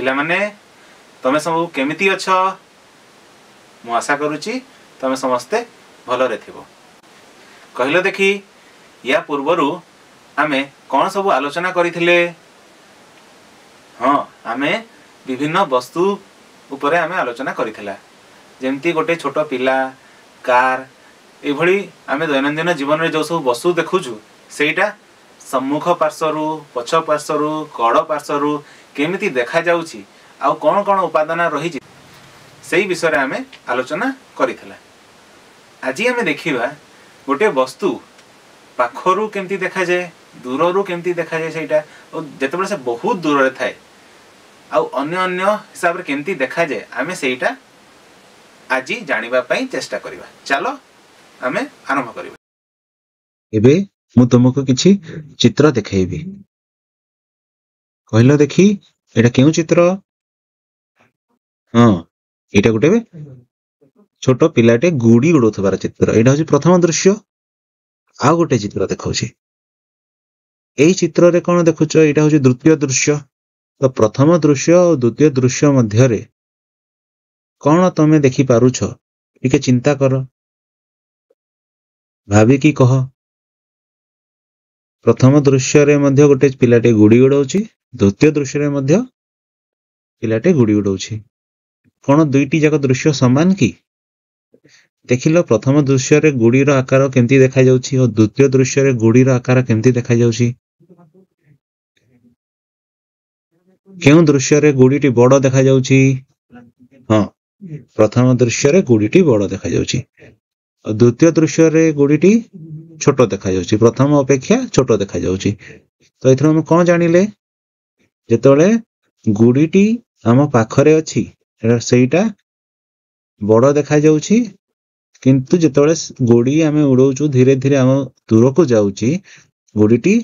पिला माने तमे सब केमिति अछ मु आशा करूची तमे समस्ते भलरे थिबो। कहलो देखी या पूर्वरु आमे कौन सब आलोचना करिथिले। हाँ आमे विभिन्न वस्तु उपरे आमे आलोचना करिथिला जेमती गोटे छोट पिला कार एभली आमे दैनंदिन जीवन में जो सब वस्तु देखुछु सेटा सम्मुख पार्श्वरु पछ पार्श्वरु कड़ पार्श्वरु केमिति देखा जाउछि आ कौन कौन उपादान रही से विषय आमे आलोचना करिथिला। आज आमे देखिबा गोटे वस्तु पाखरु केमिति देखा जाए दूररु केमिति देखा जाए सेटा और जेतेबेले से बहुत दूर रे थाए आ अन्य अन्य हिसाब रे केमिति देखा जाए आमे सेटा आज जानिबा पई चेष्टा करिबा। चलो आमे आरंभ करिबा। एबे मु तुमको किछि चित्र देखेबी। कहलो देखी एटा केउ चित्र। हाँ एटा गोटे छोट पिलाटे गुड़ी उड़ोथबार चित्र। एटा होछि प्रथम दृश्य। आ गोटे चित्र देखौछि एई चित्र रे कोन देखुछ एटा होछि द्वितीय दृश्य। तो प्रथम दृश्य और द्वितीय दृश्य मध्य रे कोन तमे देखि पारुछ टिके चिंता कर भाबी की कह। प्रथम दृश्य रे मध्य गोटे पिलाटे गुड़ी उड़ौछि द्वितीय दृश्य रे मध्य पिलाटे गुड़ी उड़ौछि। कोन दुईटी जाक दृश्य समान की देखिलो। प्रथम दृश्य रे गुड़ी रो आकार केमती देखा जाउछि और द्वितीय दृश्य रे गुड़ी रो आकार केमती देखा जाउछि। केउ दृश्य रे गुड़ीटी बड़ देखा जाउछि। हाँ प्रथम दृश्य रे गुड़ीटी बड़ देखा जाउछि और द्वितीय दृश्य रे गुड़ीटी छोट देखा जाउछि प्रथम अपेक्षा छोट देखा जाउछि। तो एथरो हम कोन जानिले जेतोले गुड़ीटी हम पाखरे अछि सेटा बड़ देखा जाउछि किंतु जेतोले गुड़ी आमे उड़ौछु धीरे धीरे हम दूर को जाउछि गुड़ीटी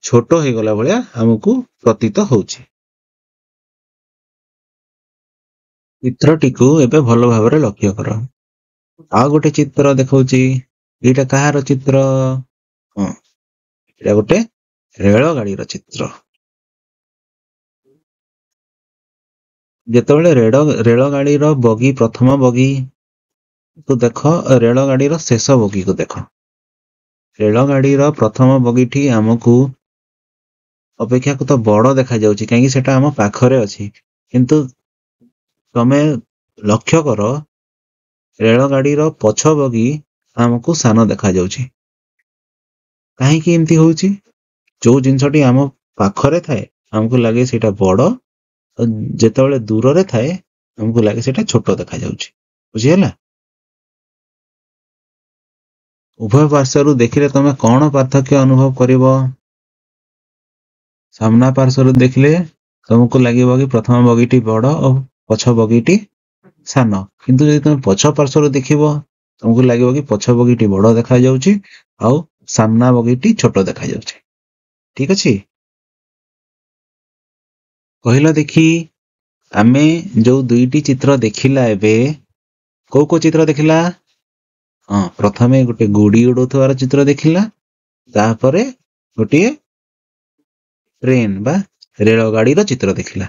छोट हो गला भलिया हमकु प्रतीत होउछि। चित्रटी को एबे भलो भाबरे लक्ष्य कर। आ गोटे चित्र देखौछि एटा कहार चित्र। हाँ एटा गोटे रेल गाड़ी रो चित्र। जेतोले रेल गाड़ी रो बगी प्रथम बगी तो देख रेल गाड़ी रो शेष बगी को देख। रेल गाड़ी रो प्रथम बगीटी हमकु अपेक्षा को तो बड़ देखा जाउछि काहे सेटा हम पाखरे अछि किंतु तमे लक्ष्य कर रेल गाड़ी रो पछ बगी हमकु सान देखा जाउछि। काहे कि एमती होउछि जो जिंसटी हम पाखरे थाए हमकु लागे सेटा बड़ और जेतेबेले दूर रे थाए हमकु लागे सेटा छोट देखा जाउछि। बुझि होला। उभय पार्श्वरु देखिले तमे कोन पार्थक्य अनुभव करिवो। सामना पार्श्वरु देखिले तुमको लागिवो कि प्रथम बगीटी बड़ और पछ बगीटी सान किंतु जदि तुम पछ पार्श्वरु देखिवो तुमको लागिवो कि पछ बगीटी बड़ देखा जाउछि आ सामना बगीटी छोट देखा जाउछि। ठीक अछि। कहलो देखी आमे जो दुईटी चित्र देखिला एबे को चित्र देखिला। हाँ प्रथमे गोटे गुड़ी उड़ोथवार चित्र देखिला तापरे गोटे ट्रेन बा रेल गाड़ी रो चित्र देखिला।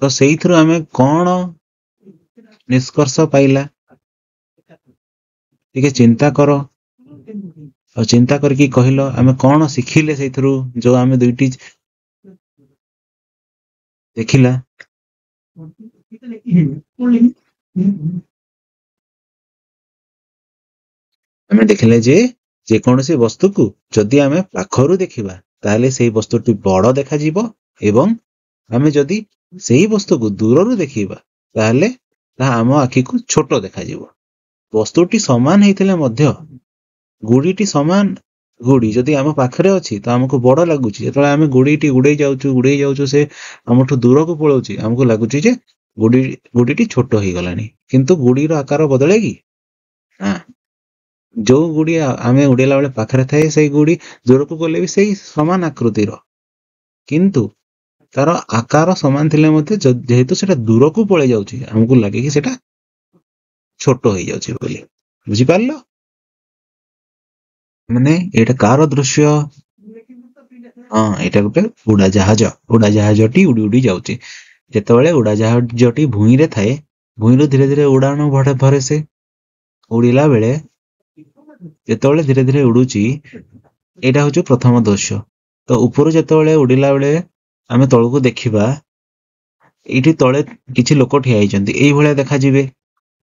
तो सेइथरो आमे कोन निष्कर्ष पाइला टिके चिंता करो और चिंता करके कहलो आमे कोन सिखिले सेइथरो जो आमे दुईटी देखिला। आमे देखिले जे कोनोसी वस्तु को जदि आमे पाखरु देखिबा ताले सेही वस्तुटी बड़ देखा जीवो एवं आमे जदि सेही वस्तु को दूररु देखिबा ताले ता आम आखि को छोट देखा जीवो। वस्तुटी समान हेतिले मध्य गुड़ीटी समान गुड़ी जदि आम पाखरे अछि तो हमको बड़ लागुछि जेतले आमे गुड़ीटी उड़ै जाउछु से हमठु दूर को पळौछि हमको लागुछि जे गुड़ीटी छोट होई गलानी किंतु गुड़ीर आकार बदले कि हां जो गुड़ी आमे उड़ेला बेले पाखरे थाए सेही गुड़ी दूर को गले भी सेही समान आकृतिर किंतु तार आकार समान थिले मते जेहेतु सेटा दूर को पळे जाउछि हमको लागे कि सेटा छोट होई जाउछि बोली। बुझि पारलो। माने एटा कार दृश्य। हाँ एटा गोटे उड़ा जहाज टी उड़ी उड़ी जाउछि ଯେତେବେଳେ ଉଡାଜାହାଜଟି ଭୂଇଁରେ ଥାଏ, ଭୂଇଁରୁ ଧୀରେ ଧୀରେ ଉଡାଣ ଭରେ ସେ ଉଡିଲା ବେଳେ ଯେତେବେଳେ ଧୀରେ ଧୀରେ ଉଡୁଛି, ଏଇଟା ହଉଛି ପ୍ରଥମ ଦୃଶ୍ୟ। ତ ଉପରୁ ଯେତେବେଳେ ଉଡିଲା ବେଳେ ଆମେ ତଳକୁ ଦେଖିବା, ଏଇଠି ତଳେ କିଛି ଲୋକ ଠିଆ ହେଇଛନ୍ତି, ଏଇଭଳିଆ ଦେଖାଯିବେ।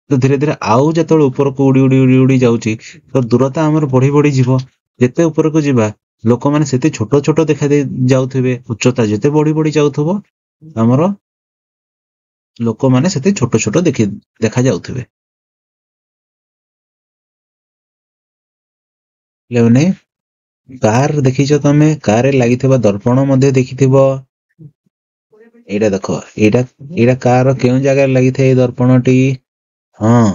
ତ ଧୀରେ ଧୀରେ ଆଉ ଯେତେବେଳେ ଉପରକୁ ଉଡି ଉଡି ଉଡି ଉଡି ଯାଉଛି, ତ ଦୂରତା ଆମର ବଢି ବଢି ଯିବ। ଯେତେ ଉପରକୁ ଯିବା, ଲୋକମାନେ ସେତେ ଛୋଟ ଛୋଟ ଦେଖା ଯାଉଥିବେ। ଉଚ୍ଚତା ଯେତେ ବଢି ବଢି ଯାଉଥିବ, ଆମର ଲୋକମାନେ ସେତେ ଛୋଟ ଛୋଟ ଦେଖା ଯାଉଥିବେ। ପିଲାମାନେ, କାର ଦେଖିଛ ତମେ? କାରରେ ଲାଗିଥିବା ଦର୍ପଣ ମଧ୍ୟ ଦେଖିଥିବ। ଏଇଟା ଦେଖ, ଏଇଟା କାର କେଉଁ ଜାଗାରେ ଲାଗିଥାଏ? ଏଇ ଦର୍ପଣଟି, ହଁ,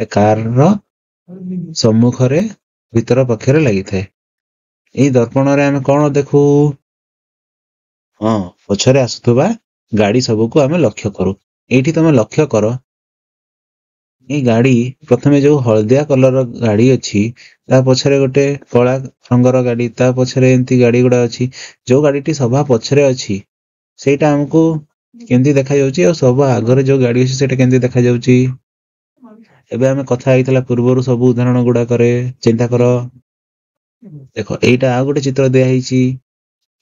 ଏ କାରର ସମ୍ମୁଖରେ ଭିତର ପକ୍ଷରେ ଲାଗିଥାଏ। ଏଇ ଦର୍ପଣରେ ଆମେ କଣ ଦେଖୁ? ହଁ, ପଛରେ ଆସୁଥିବା ଗାଡି ସବୁକୁ ଆମେ ଲକ୍ଷ୍ୟ କରୁ। ଏଇଠି ତମେ ଲକ୍ଷ୍ୟ କର, ଏଇ ଗାଡି ପ୍ରଥମେ ଯୋଉ ହଳଦିଆ କଲର ଗାଡି ଅଛି, ତା ପଛରେ ଗୋଟେ କଳା ରଙ୍ଗର ଗାଡି, ତା ପଛରେ ଏମିତି ଗାଡି ଗୁଡା ଅଛି। ଯୋଉ ଗାଡିଟି ସଭା ପଛରେ ଅଛି, ସେଇଟା ଆମକୁ କେମିତି ଦେଖାଯାଉଛି, ଆଉ ସଭା ଆଗରେ ଯୋଉ ଗାଡି ଅଛି ସେଇଟା କେମିତି ଦେଖାଯାଉଛି? ଏବେ ଆମେ କଥା ହେଇଥିଲା ପୂର୍ବରୁ ସବୁ ଉଦାହରଣ ଗୁଡାକରେ, ଚିନ୍ତା କର। ଦେଖ, ଏଇଟା ଆଉ ଗୋଟେ ଚିତ୍ର ଦିଆ ହେଇଛି।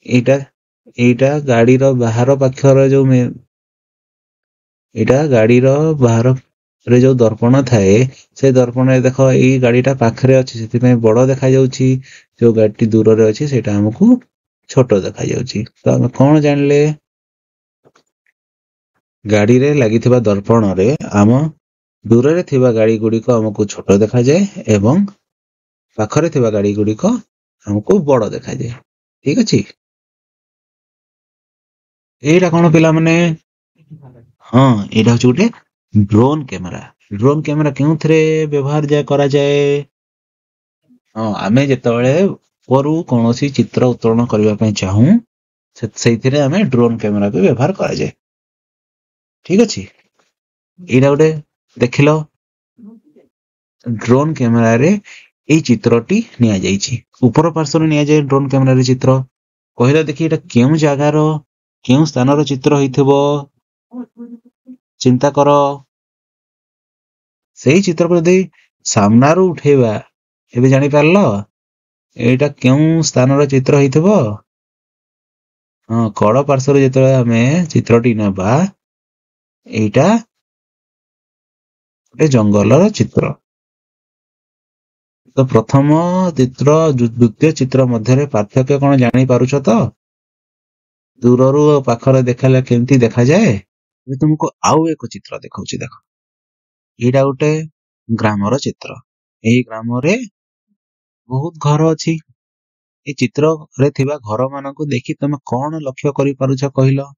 ଏଇଟା ଗାଡିର ବାହାର ପାଖର ଏଇଟା ଗାଡିର ବାହାରରେ ଯୋଉ ଦର୍ପଣ ଥାଏ, ସେ ଦର୍ପଣରେ ଦେଖ, ଏଇ ଗାଡିଟା ପାଖରେ ଅଛି, ସେଥିପାଇଁ ବଡ ଦେଖାଯାଉଛି। ଯୋଉ ଗାଡିଟି ଦୂରରେ ଅଛି, ସେଇଟା ଆମକୁ ଛୋଟ ଦେଖାଯାଉଛି। ତ ଆମେ କଣ ଜାଣିଲେ? ଗାଡିରେ ଲାଗିଥିବା ଦର୍ପଣରେ ଆମ ଦୂରରେ ଥିବା ଗାଡି ଗୁଡିକ ଆମକୁ ଛୋଟ ଦେଖାଯାଏ ଏବଂ ପାଖରେ ଥିବା ଗାଡି ଗୁଡିକ ଆମକୁ ବଡ ଦେଖାଯାଏ। ଠିକ ଅଛି? ଏଇଟା କଣ ପିଲାମାନେ? ହଁ, ଏଇଟା ହଉଛି ଗୋଟେ ଡ୍ରୋନ କ୍ୟାମେରା। ଡ୍ରୋନ କ୍ୟାମେରା କେଉଁଥିରେ ବ୍ୟବହାର କରାଯାଏ? ହଁ, ଆମେ ଯେତେବେଳେ ଉପରୁ କୌଣସି ଚିତ୍ର ଉତ୍ତୋଳନ କରିବା ପାଇଁ ଚାହୁଁ, ସେଇଥିରେ ଆମେ ଡ୍ରୋନ କ୍ୟାମେରାକୁ ବ୍ୟବହାର କରାଯାଏ। ଠିକ ଅଛି? ଏଇଟା ଗୋଟେ ଦେଖିଲ, ଡ୍ରୋନ କ୍ୟାମେରାରେ ଏଇ ଚିତ୍ରଟି ନିଆଯାଇଛି। ଉପର ପାର୍ଶ୍ୱରେ ନିଆଯାଏ ଡ୍ରୋନ କ୍ୟାମେରାରେ ଚିତ୍ର। କହିଲ ଦେଖି, ଏଇଟା କେଉଁ ଜାଗାର, କେଉଁ ସ୍ଥାନର ଚିତ୍ର ହେଇଥିବ? ଚିନ୍ତା କର। ସେଇ ଚିତ୍ରକୁ ଯଦି ସାମ୍ନାରୁ ଉଠେଇବା, ଏବେ ଜାଣିପାରିଲ ଏଇଟା କେଉଁ ସ୍ଥାନର ଚିତ୍ର ହେଇଥିବ? ହଁ, କଳ ପାର୍ଶ୍ୱରୁ ଯେତେବେଳେ ଆମେ ଚିତ୍ରଟି ନେବା, ଏଇଟା ଗୋଟେ ଜଙ୍ଗଲର ଚିତ୍ର। ତ ପ୍ରଥମ ଚିତ୍ର, ଦ୍ଵିତୀୟ ଚିତ୍ର ମଧ୍ୟରେ ପାର୍ଥକ୍ୟ କଣ ଜାଣିପାରୁଛ ତ? ଦୂରରୁ ପାଖରେ ଦେଖିଲେ କେମିତି ଦେଖାଯାଏ? ଏବେ ତୁମକୁ ଆଉ ଏକ ଚିତ୍ର ଦେଖାଉଛି, ଦେଖ। ଏଇଟା ଗୋଟେ ଗ୍ରାମର ଚିତ୍ର। ଏଇ ଗ୍ରାମରେ ବହୁତ ଘର ଅଛି। ଏଇ ଚିତ୍ରରେ ଥିବା ଘର ମାନଙ୍କୁ ଦେଖି ତମେ କଣ ଲକ୍ଷ୍ୟ କରିପାରୁଛ କହିଲ?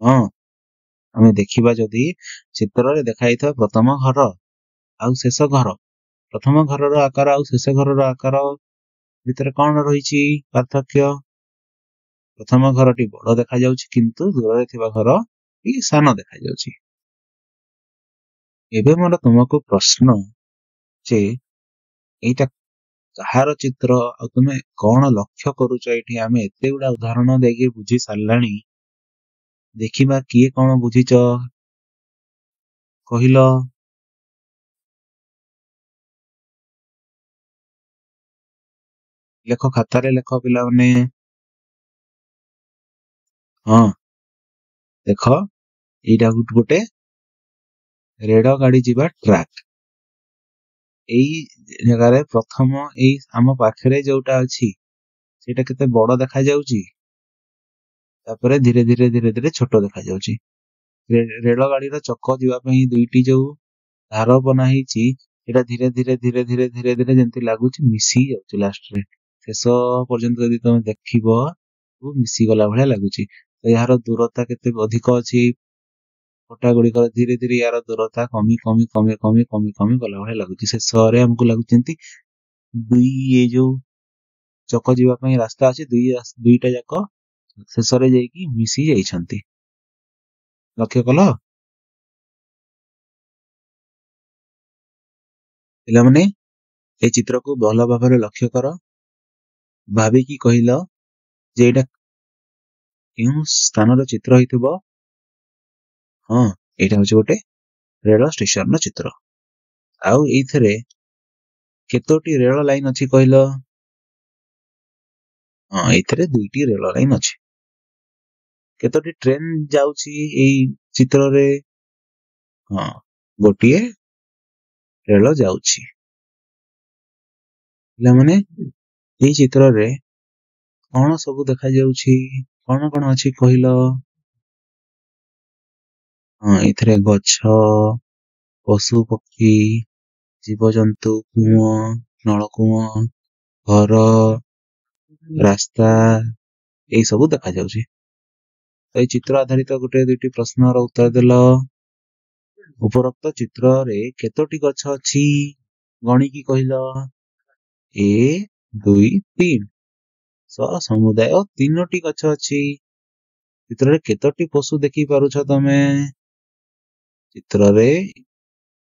ହଁ, ଆମେ ଦେଖିବା, ଯଦି ଚିତ୍ରରେ ଦେଖାଯାଇଥିବା ପ୍ରଥମ ଘର ଆଉ ଶେଷ ଘର, ପ୍ରଥମ ଘରର ଆକାର ଆଉ ଶେଷ ଘରର ଆକାର ଭିତରେ କଣ ରହିଛି ପାର୍ଥକ୍ୟ? ପ୍ରଥମ ଘରଟି ବଡ ଦେଖାଯାଉଛି, କିନ୍ତୁ ଦୂରରେ ଥିବା ଘର ଟିକେ ସାନ ଦେଖାଯାଉଛି। ଏବେ ମୋର ତୁମକୁ ପ୍ରଶ୍ନ ଯେ, ଏଇଟା କାହାର ଚିତ୍ର ଆଉ ତୁମେ କଣ ଲକ୍ଷ୍ୟ କରୁଛ? ଏଇଠି ଆମେ ଏତେ ଗୁଡା ଉଦାହରଣ ଦେଇକି ବୁଝି ସାରିଲାଣି। ଦେଖିବା କିଏ କଣ ବୁଝିଛ କହିଲ? ଲେଖ, ଖାତାରେ ଲେଖ ପିଲାମାନେ। ହଁ, ଦେଖ, ଏଇଟା ଗୋଟେ ରେଳ ଗାଡି ଯିବା ଟ୍ରାକ୍। ଏଇ ଜାଗାରେ ପ୍ରଥମ ଏଇ ଆମ ପାଖରେ ଯୋଉଟା ଅଛି, ସେଇଟା କେତେ ବଡ ଦେଖାଯାଉଛି, ତାପରେ ଧୀରେ ଧୀରେ ଧୀରେ ଧୀରେ ଛୋଟ ଦେଖାଯାଉଛି। ରେଳ ଗାଡିର ଚକ ଯିବା ପାଇଁ ଦୁଇଟି ଯୋଉ ଧାର ବନା ହେଇଛି, ସେଇଟା ଧୀରେ ଧୀରେ ଧୀରେ ଧୀରେ ଧୀରେ ଧୀରେ ଯେମିତି ଲାଗୁଛି ମିଶି ଯାଉଛି। ଲାଷ୍ଟରେ ଶେଷ ପର୍ଯ୍ୟନ୍ତ ଯଦି ତମେ ଦେଖିବ, ମିଶିଗଲା ଭଳିଆ ଲାଗୁଛି। ଏହାର ଦୂରତା କେତେ ଅଧିକ ଅଛି? ପଟା ଗୁଡିକର ଧୀରେ ଧୀରେ ୟାର ଦୂରତା କମି କମି କମି କମି କମି କମି ଗଲା ଭଳିଆ ଲାଗୁଛି। ଶେଷରେ ଆମକୁ ଲାଗୁଛି ଯେମିତି ଏଇ ଯୋଉ ଚକ ଯିବା ପାଇଁ ରାସ୍ତା ଅଛି, ଦୁଇଟା ଯାକ ଶେଷରେ ଯାଇକି ମିଶି ଯାଇଛନ୍ତି। ଲକ୍ଷ୍ୟ କଲ ପିଲାମାନେ? এই ଚିତ୍ରକୁ ଭଲ ଭାବରେ ଲକ୍ଷ୍ୟ କର। ଭାବିକି କହିଲ ଯେ ଏଇଟା କେଉଁ ସ୍ଥାନର ଚିତ୍ର ହେଇଥିବ? ହଁ, ଏଇଟା ହଉଛି ଗୋଟେ ରେଳ ଷ୍ଟେସନର ଚିତ୍ର। ଆଉ ଏଇଥିରେ କେତୋଟି ରେଳ ଲାଇନ ଅଛି କହିଲ? ହଁ, ଏଇଥିରେ 2ଟି ରେଳ ଲାଇନ ଅଛି। କେତୋଟି ଟ୍ରେନ ଯାଉଛି ଏଇ ଚିତ୍ରରେ? ହଁ, ଗୋଟିଏ ରେଳ ଯାଉଛି। ପିଲାମାନେ, ଏଇ ଚିତ୍ରରେ କଣ ସବୁ ଦେଖାଯାଉଛି? କଣ କଣ ଅଛି କହିଲ? ହଁ, ଏଇଥିରେ ଗଛ, ପଶୁ ପକ୍ଷୀ, ଜୀବଜନ୍ତୁ, କୂଅ, ନଳକୂଅ, ଘର, ରାସ୍ତା ଏଇ ସବୁ ଦେଖାଯାଉଛି। ଏଇ ଚିତ୍ର ଆଧାରିତ ଗୋଟେ 2ଟି ପ୍ରଶ୍ନର ଉତ୍ତର ଦେଲ। ଉପରୋକ୍ତ ଚିତ୍ରରେ କେତୋଟି ଗଛ ଅଛି ଗଣିକି କହିଲ? 1, 2, 3। ସମୁଦାୟ 3ଟି ଗଛ ଅଛି। ଚିତ୍ରରେ କେତୋଟି ପଶୁ ଦେଖି ପାରୁଛ ତମେ? ଚିତ୍ରରେ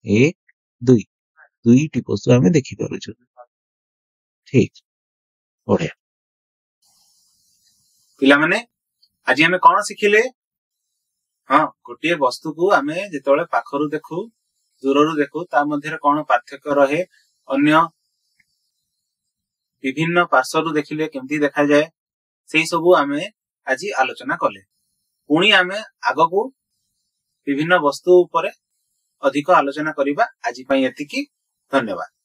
1, 2, 2ଟି ପଶୁ ଆମେ ଦେଖିପାରୁଛୁ। ଠିକ, ବଢିଆ। ପିଲାମାନେ, ଆଜି ଆମେ କଣ ଶିଖିଲେ? ହଁ, ଗୋଟିଏ ବସ୍ତୁକୁ ଆମେ ଯେତେବେଳେ ପାଖରୁ ଦେଖୁ, ଦୂରରୁ ଦେଖୁ, ତା ମଧ୍ୟରେ କଣ ପାର୍ଥକ୍ୟ ରହେ, ଅନ୍ୟ ବିଭିନ୍ନ ପାର୍ଶ୍ୱରୁ ଦେଖିଲେ କେମିତି ଦେଖାଯାଏ, ସେଇ ସବୁ ଆମେ ଆଜି ଆଲୋଚନା କଲେ। ପୁଣି ଆମେ ଆଗକୁ ବିଭିନ୍ନ ବସ୍ତୁ ଉପରେ ଅଧିକ ଆଲୋଚନା କରିବା। ଆଜି ପାଇଁ ଏତିକି। ଧନ୍ୟବାଦ।